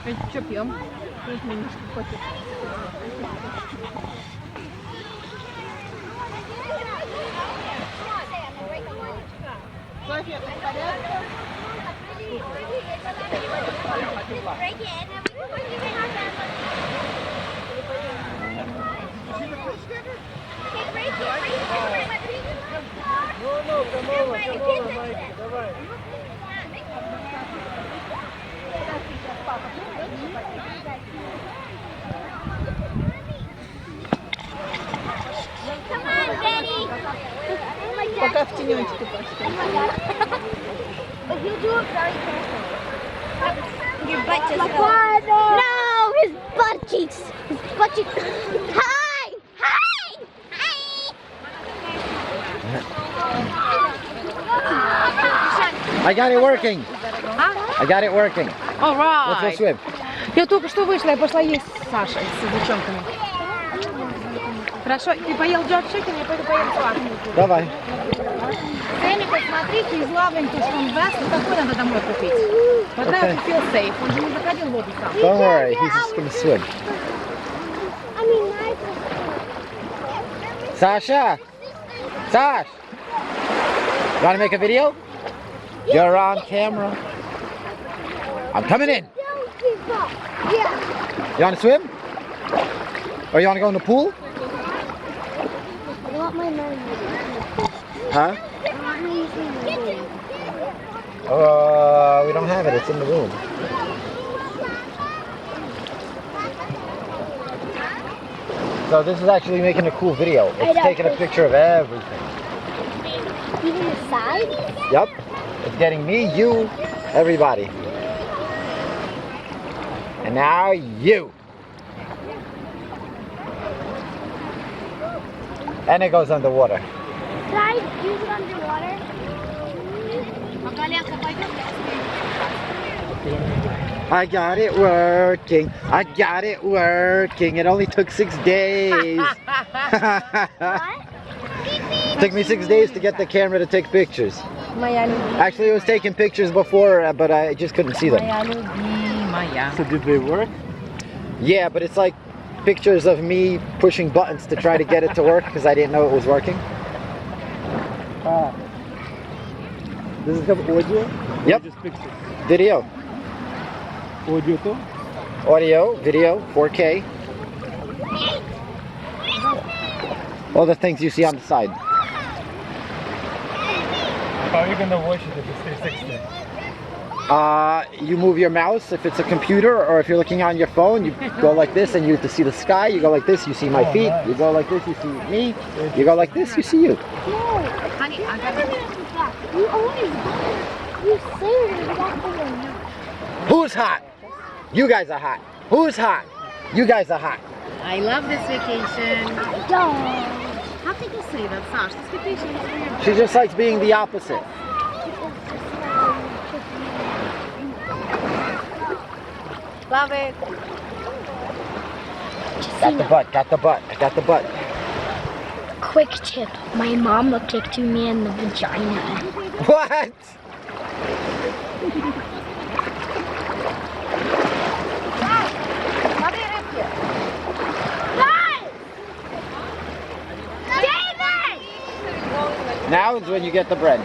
Что пьем? Кофе. Кофе в порядке? Давай. Пока в тенечке пошли. But he'll do it very carefully. Your butt just fell. No, his butt cheeks. His butt cheeks. Hi! Hi! I got it working. I got it working. All right. Let's go swim. Я только что вышла, я пошла есть с Сашей, с девчонками. Хорошо, ты поел джордж чикен, я пойду поем с вами. Давай. Сами, посмотрите, из Лавринки, что он даст, вот такой надо домой купить. Вот так он feel safe, он же не заходил в воду сам. Don't worry, he's just gonna swim. Sasha! Sash! You wanna make a video? You're on camera. I'm coming in. You wanna swim? Or you wanna go in the pool? I want my money. Huh? We don't have it, it's in the room. So this is actually making a cool video. It's taking a picture of everything. Even the side? Yep. It's getting me, you, everybody. And now you. And it goes underwater. Can I use it underwater? I got it working. I got it working. It only took 6 days. It took me 6 days to get the camera to take pictures. Actually, it was taking pictures before, but I just couldn't see them. So did they work? Yeah, but it's like pictures of me pushing buttons to try to get it to work because I didn't know it was working. Does it have audio? Yep. Just pictures. Video. Audio too? Audio, video, 4K. All the things you see on the side. How are you gonna watch it if it's 360? You move your mouse if it's a computer, or if you're looking on your phone, you go like this and you see the sky. You go like this, you see my feet. Nice. You go like this, you see me. You go like this, you see you. No. Honey, I got it. You always you say it exactly like that. Who's hot? You guys are hot. Who's hot? You guys are hot. I love this vacation. Don't. How can you say that, Sash? This vacation is weird. She just likes being the opposite. Love it. Got the butt, got the butt, got the butt. Quick tip. My mom will kick me in the vagina. What? Now is when you get the bread.